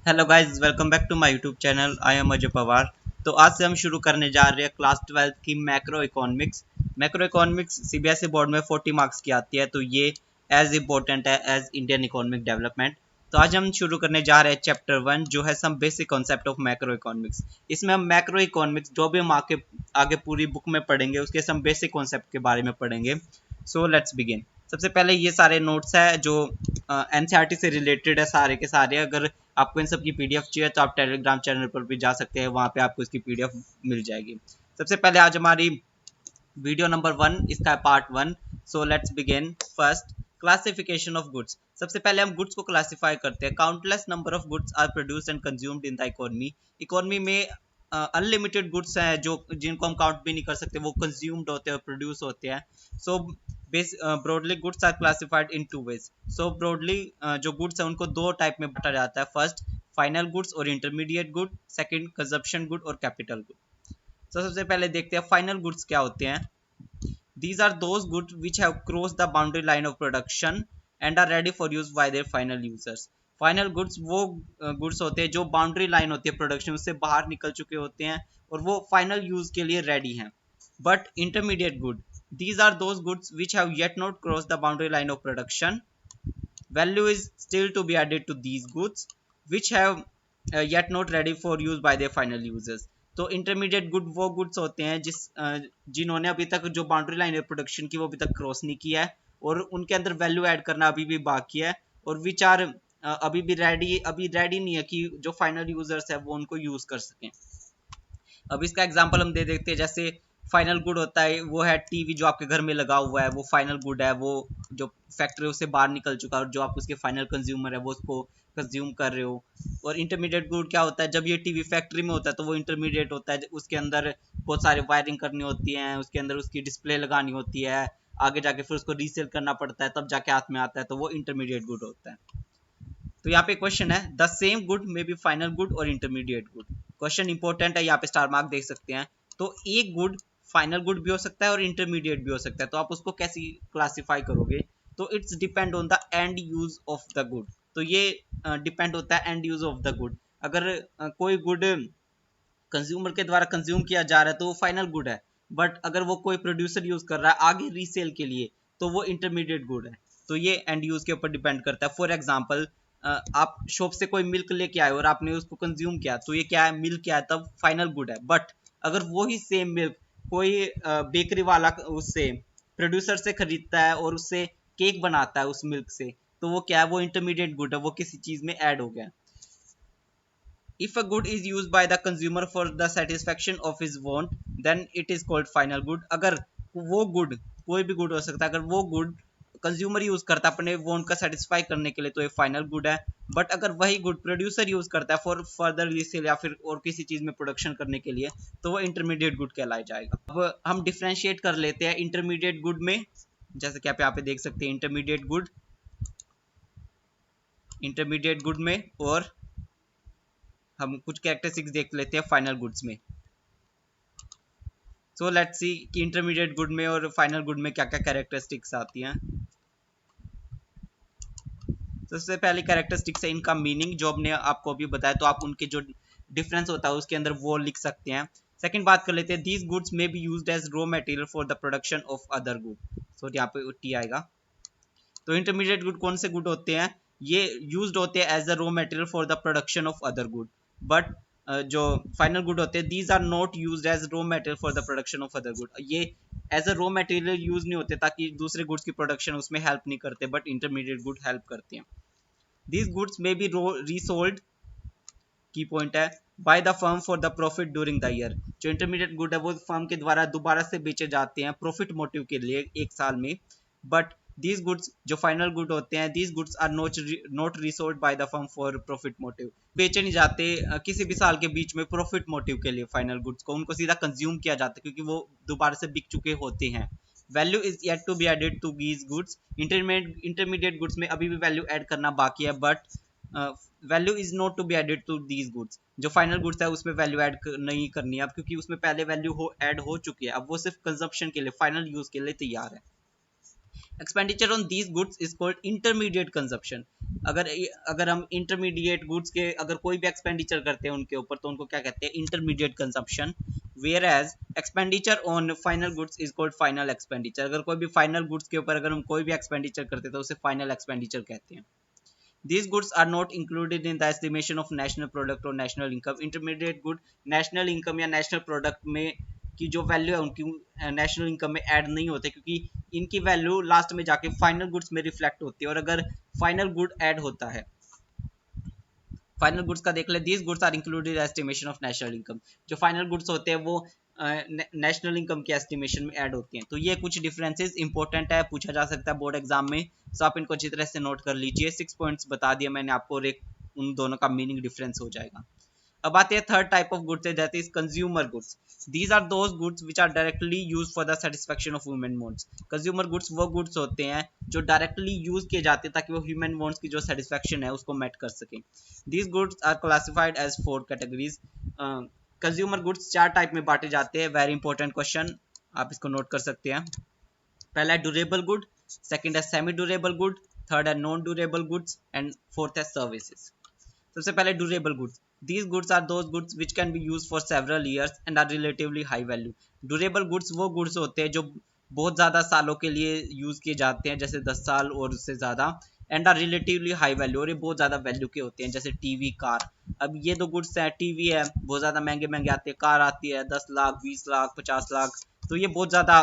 Hello guys, welcome back to my YouTube channel. I am Ajay Pawar. तो आज से हम शुरू करने जा रहे हैं क्लास 12 की macro economics. Macro economics CBSE board में 40 मार्क्स की आती है, तो ये एज इम्पोर्टेंट है एज इंडियन इकोनॉमिक डेवलपमेंट। तो आज हम शुरू करने जा रहे हैं चैप्टर 1, जो है some basic concept of macro economics. इसमें हम मैक्रो इकोनॉमिक्स जो भी हम आगे पूरी बुक में पढ़ेंगे उसके सम बेसिक कॉन्सेप्ट के बारे में पढ़ेंगे। सो लेट्स बिगिन। सबसे पहले ये सारे नोट्स है जो एनसीईआरटी से रिलेटेड है, सारे के सारे। अगर आपको इन सब की पीडीएफ चाहिए तो आप टेलीग्राम चैनल पर भी जा सकते हैं, वहाँ पे आपको इसकी पीडीएफ मिल जाएगी। सबसे पहले आज हमारी वीडियो नंबर 1, इसका part 1। So let's begin. First, classification of goods. सबसे पहले हम गुड्स को क्लासिफाई करते हैं। Countless number of goods are produced and consumed in the economy. Economy में अनलिमिटेड गुड्स हैं जो जिनको हम काउंट भी नहीं कर सकते, वो कंज्यूम्ड होते हैं, प्रोड्यूस होते हैं। So broadly goods are classified in 2 ways. So broadly जो गुड्स है उनको दो टाइप में बांटा जाता है। फर्स्ट, फाइनल गुड्स और intermediate good. Second, consumption good और कैपिटल गुड। तो सबसे पहले देखते हैं फाइनल गुड्स क्या होते हैं। These are those goods which have crossed the boundary line of production and are ready for use by their final users. Final goods वो गुड्स होते हैं जो बाउंड्री लाइन होती है प्रोडक्शन, उससे बाहर निकल चुके होते हैं और वो फाइनल यूज के लिए रेडी हैं। But intermediate good, these are those goods which have yet not crossed the boundary line of production. Value is still to be added to these goods which have yet not ready for use by their final users. तो intermediate good वो goods होते हैं जिन्होंने अभी तक जो boundary line है production की वो अभी तक क्रॉस नहीं किया है और उनके अंदर वैल्यू ऐड करना अभी भी बाकी है, और विच आर अभी रेडी नहीं है कि जो फाइनल यूजर्स है वो उनको यूज कर सकें। अब इसका एग्जांपल हम दे देते हैं। जैसे फाइनल गुड होता है वो है टीवी जो आपके घर में लगा हुआ है, वो फाइनल गुड है। वो जो फैक्ट्री से बाहर निकल चुका है और जो आप उसके फाइनल कंज्यूमर है वो उसको कंज्यूम कर रहे हो। और इंटरमीडिएट गुड क्या होता है, जब ये टीवी फैक्ट्री में होता है तो वो इंटरमीडिएट होता है, उसके अंदर बहुत सारे वायरिंग करनी होती है, उसके अंदर उसकी डिस्प्ले लगानी होती है, आगे जाके फिर उसको रीसेल करना पड़ता है, तब जाके हाथ में आता है, तो वो इंटरमीडिएट गुड होता है। तो यहाँ पे क्वेश्चन है, the same good may be final good और इंटरमीडिएट गुड। क्वेश्चन इंपॉर्टेंट है, यहाँ पे स्टार मार्क देख सकते हैं। तो एक गुड फाइनल गुड भी हो सकता है और इंटरमीडिएट भी हो सकता है, तो आप उसको कैसे क्लासिफाई करोगे? तो it's depend on the end use of the good. तो ये डिपेंड होता है and use of the good. अगर कोई गुड कंज्यूमर के द्वारा कंज्यूम किया जा रहा है तो वो फाइनल गुड है, बट अगर वो कोई प्रोड्यूसर यूज कर रहा है आगे रीसेल के लिए तो वो इंटरमीडिएट गुड है। तो ये एंड यूज के ऊपर डिपेंड करता है। फॉर एग्जाम्पल, आप शॉप से कोई मिल्क लेके आए और आपने उसको कंज्यूम किया, तो ये क्या है, मिल्क क्या है, तब फाइनल गुड है। बट अगर वो ही सेम मिल्क कोई बेकरी वाला उससे प्रोड्यूसर से खरीदता है और उससे केक बनाता है उस मिल्क से, तो वो क्या है, वो इंटरमीडिएट गुड है, वो किसी चीज में ऐड हो गया। If a good is used by the consumer for the satisfaction of his want, then it is called final good. अगर वो गुड, कोई भी गुड हो सकता है, अगर वो गुड कंज्यूमर यूज करता है अपने वांट का सेटिस्फाई करने के लिए तो ये फाइनल गुड है। बट अगर वही गुड प्रोड्यूसर यूज करता है फॉर फर्दर रीसेल या फिर और किसी चीज में प्रोडक्शन करने के लिए, तो वो इंटरमीडिएट गुड कहलाया जाएगा। अब हम डिफ्रेंशिएट कर लेते हैं इंटरमीडिएट गुड में। जैसे कि आप यहाँ पे देख सकते हैं, इंटरमीडिएट गुड में और हम कुछ कैरेक्टरिस्टिक्स देख लेते हैं फाइनल गुड्स में। सो लेट्स सी कि इंटरमीडिएट गुड में और फाइनल गुड में क्या क्या कैरेक्टरिस्टिक्स आती हैं। सबसे पहले कैरेक्टरिस्टिक्स है इनका मीनिंग, जो हमने आपको अभी बताया, तो आप उनके जो डिफरेंस होता है उसके अंदर वो लिख सकते हैं। सेकंड बात कर लेते हैं, these goods may be used as raw material for the production of other good. So यहाँ पे टी आएगा। तो इंटरमीडिएट गुड कौन से गुड होते हैं, ये यूज्ड होते हैं as a raw material for the production of other good. But जो फाइनल गुड होते हैं, these are not used as raw material for the production of other good. ये as a raw material use नहीं होते ताकि दूसरे goods की production उसमें हेल्प नहीं करते, बट इंटरमीडिएट गुड हेल्प करते हैं। These goods may B resold, की पॉइंट है, by the firm for the profit during the year. जो इंटरमीडिएट गुड है वो फर्म के द्वारा दोबारा से बेचे जाते हैं प्रॉफिट मोटिव के लिए एक साल में। बट these goods जो फाइनल गुड होते हैं, these goods are not resold by the firm for profit motive। बेचे नहीं जाते किसी भी साल के बीच में प्रॉफिट मोटिव के लिए फाइनल गुड्स को, उनको सीधा कंज्यूम किया जाता है क्योंकि वो दोबारा से बिक चुके होते हैं। Value is yet to be added to these goods. Intermediate goods में अभी भी वैल्यू ऐड करना बाकी है, but value is not to be added to these goods. जो फाइनल गुड्स है उसमें वैल्यू ऐड नहीं करनी है अब, क्योंकि उसमें पहले वैल्यू ऐड हो चुकी है, अब वो सिर्फ कंजप्शन के लिए, फाइनल यूज के लिए तैयार है। Expenditure on these goods is called intermediate consumption. अगर हम इंटरमीडिएट गुड्स के अगर कोई भी एक्सपेंडिचर करते हैं उनके ऊपर तो उनको क्या कहते हैं, intermediate consumption. Whereas expenditure on final goods is called final expenditure. अगर कोई भी फाइनल गुड्स के ऊपर अगर हम कोई भी एक्सपेंडिचर करते हैं तो उसे फाइनल एक्सपेंडिचर कहते हैं। These goods are not included in the estimation of national product or national income. Intermediate good national income या national product में की जो वैल्यू है उनकी नेशनल इनकम में ऐड नहीं होते, क्योंकि इनकी वैल्यू लास्ट में जाके फाइनल गुड्स में रिफ्लेक्ट होती है। और अगर फाइनल गुड ऐड होता है, फाइनल गुड्स का देख ले, these goods are included estimation of national income. जो फाइनल गुड्स होते हैं वो नेशनल इनकम के एस्टिमेशन में ऐड होती हैं। तो ये कुछ डिफरेंसेस इंपॉर्टेंट है, पूछा जा सकता है बोर्ड एग्जाम में, तो आप इनको अच्छी तरह से नोट कर लीजिए। 6 पॉइंट्स बता दिए मैंने आपको और एक उन दोनों का मीनिंग डिफरेंस हो जाएगा। अब आते हैं थर्ड टाइप ऑफ गुड्स है, that is consumer goods. These are those goods which are directly use for the satisfaction of human wants. Consumer goods वो गुड्स होते हैं जो डायरेक्टली यूज किए जाते हैं ताकि वो ह्यूमन वांट्स की जो सेटिस्फेक्शन है उसको मेट कर सके। These goods are classified as 4 categories. Consumer goods 4 type में बांटे जाते हैं। वेरी इंपॉर्टेंट क्वेश्चन, आप इसको नोट कर सकते हैं। पहला है ड्यूरेबल गुड, सेकंड है सेमी ड्यूरेबल गुड, थर्ड है non durable goods and fourth है सर्विसेज। सबसे पहले durable goods. These goods are those goods which can be used for several years and are relatively high value. Durable goods वो goods होते हैं जो बहुत ज़्यादा सालों के लिए यूज़ किए जाते हैं, जैसे 10 साल और उससे ज़्यादा, and are relatively high value, और ये बहुत ज़्यादा वैल्यू के होते हैं, जैसे टीवी, कार। अब ये दो गुड्स हैं, टीवी है बहुत ज़्यादा महंगे महंगे आते हैं, कार आती है 10 लाख 20 लाख 50 लाख, तो ये बहुत ज़्यादा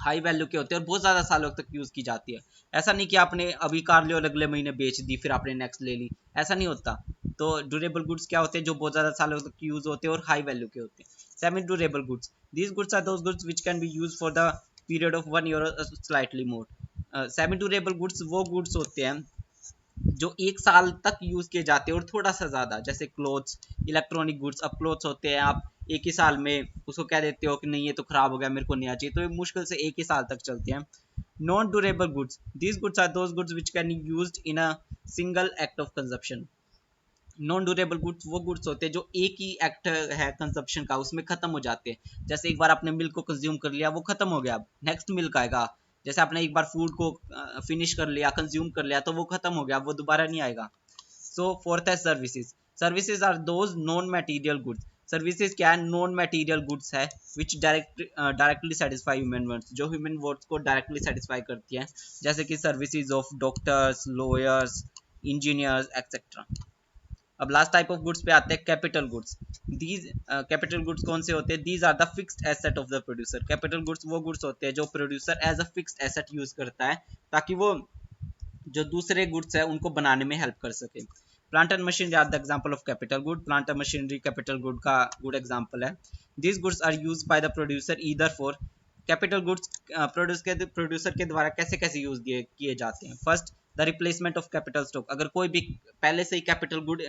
हाई वैल्यू के होते हैं और बहुत ज़्यादा सालों तक यूज़ की जाती है। ऐसा नहीं कि आपने अभी कार ली और अगले महीने बेच दी फिर आपने नेक्स्ट ले ली, ऐसा नहीं होता। तो ड्यूरेबल गुड्स क्या होते हैं, जो बहुत ज़्यादा सालों तक यूज़ होते हैं और हाई वैल्यू के होते हैं। Semi durable goods, these goods are those goods which can be use for the period of 1 year और slightly more. Semi durable goods वो गुड्स होते हैं जो 1 साल तक यूज किए जाते हैं और थोड़ा सा ज्यादा, जैसे क्लोथ्स, इलेक्ट्रॉनिक गुड्स। अब क्लोथ्स होते हैं, आप 1 ही साल में उसको कह देते हो कि नहीं ये तो खराब हो गया मेरे को नहीं चाहिए, तो ये मुश्किल से 1 ही साल तक चलते हैं। Non durable goods, these goods are those goods which can be used in a single act of consumption. Non durable goods वो गुड्स होते हैं जो एक ही एक्ट है कंजप्शन का उसमें खत्म हो जाते हैं। जैसे एक बार आपने मिल्क को कंज्यूम कर लिया, वो खत्म हो गया, अब नेक्स्ट मिल्क आएगा। जैसे आपने एक बार फूड को फिनिश कर लिया, कंज्यूम कर लिया, तो वो खत्म हो गया, वो दोबारा नहीं आएगा। सो फोर्थ है services. Services are those non material goods. Services क्या है, नॉन मटेरियल गुड्स है which directly satisfy human wants, जो ह्यूमन वांट्स को डायरेक्टली सेटिस्फाई करती है, जैसे कि services of doctors, lawyers, engineers etcetera. अब लास्ट टाइप ऑफ गुड्स पे आते हैं, capital goods. These capital goods कौन से होते हैं, these are the fixed asset of the producer. Capital goods वो गुड्स होते हैं जो producer as a fixed asset use करता है ताकि वो जो दूसरे गुड्स है उनको बनाने में हेल्प कर सके। Plant and machinery are the example of capital good. Plant and machinery capital good का गुड एग्जांपल है। These goods are used by the producer either for, capital goods producer के द्वारा कैसे कैसे यूज किए जाते हैं। First, the replacement of capital stock. अगर कोई भी पहले से ही कैपिटल गुड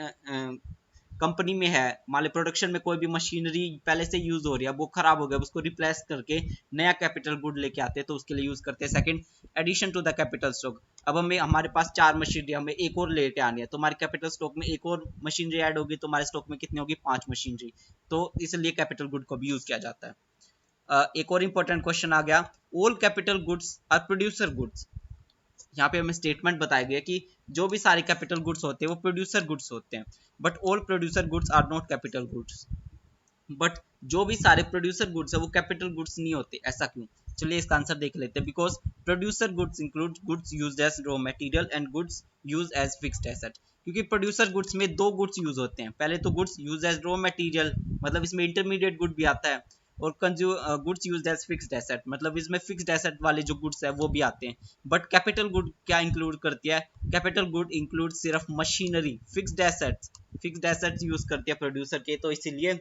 कंपनी में है, मान लो प्रोडक्शन में कोई भी मशीनरी पहले से यूज हो रही है, वो खराब हो गया, उसको रिप्लेस करके नया कैपिटल गुड लेके आते हैं, तो उसके लिए यूज करते हैं। Second, addition to the capital stock. अब हमें हमारे पास 4 मशीनरी, हमें एक और लेके आनी है, तो हमारे कैपिटल स्टॉक में एक और मशीनरी ऐड होगी, तो हमारे स्टॉक में कितनी होगी, 5 मशीनरी, तो इसलिए कैपिटल गुड को भी यूज किया जाता है। एक और इंपॉर्टेंट क्वेश्चन आ गया, all capital goods are producer goods. यहाँ पे हमें स्टेटमेंट बताया गया कि जो भी सारे कैपिटल गुड्स होते हैं वो प्रोड्यूसर गुड्स होते हैं, but all producer goods are not capital goods. But जो भी सारे प्रोड्यूसर गुड्स है वो कैपिटल गुड्स नहीं होते, ऐसा क्यों? चलिए इसका आंसर देख लेते हैं। Because producer goods include goods used as raw material and goods used as fixed asset. क्योंकि प्रोड्यूसर गुड्स में 2 गुड्स यूज होते हैं। पहले तो goods use as raw material, मतलब इसमें इंटरमीडिएट गुड भी आता है, और goods used as fixed asset, मतलब इसमें फिक्स्ड एसेट वाले जो गुड्स है वो भी आते हैं। बट कैपिटल गुड क्या इंक्लूड करती है, कैपिटल गुड इंक्लूड सिर्फ मशीनरी। फिक्स्ड एसेट्स यूज करती है प्रोड्यूसर के, तो इसीलिए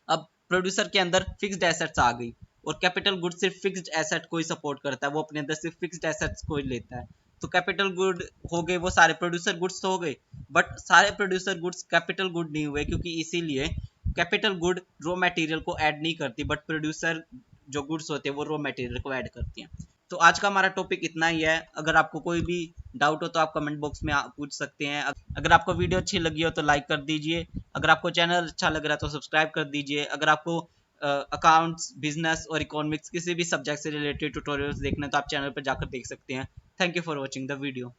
अब प्रोड्यूसर के अंदर फिक्स्ड एसेट्स आ गई, और कैपिटल गुड सिर्फ फिक्स्ड एसेट को ही सपोर्ट करता है, वो अपने अंदर सिर्फ फिक्स्ड एसेट्स को ही लेता है। तो कैपिटल गुड हो गए वो सारे प्रोड्यूसर गुड्स तो हो गए, बट सारे प्रोड्यूसर गुड्स कैपिटल गुड नहीं हुए, क्योंकि इसीलिए कैपिटल गुड रॉ मटेरियल को ऐड नहीं करती, बट प्रोड्यूसर जो गुड्स होते हैं वो रॉ मटेरियल को ऐड करती हैं। तो आज का हमारा टॉपिक इतना ही है। अगर आपको कोई भी डाउट हो तो आप कमेंट बॉक्स में पूछ सकते हैं। अगर आपको वीडियो अच्छी लगी हो तो लाइक कर दीजिए। अगर आपको चैनल अच्छा लग रहा है तो सब्सक्राइब कर दीजिए। अगर आपको अकाउंट्स, बिजनेस और इकोनॉमिक्स किसी भी सब्जेक्ट से रिलेटेड ट्यूटोरियल्स देखना है तो आप चैनल पर जाकर देख सकते हैं। Thank you for watching the video.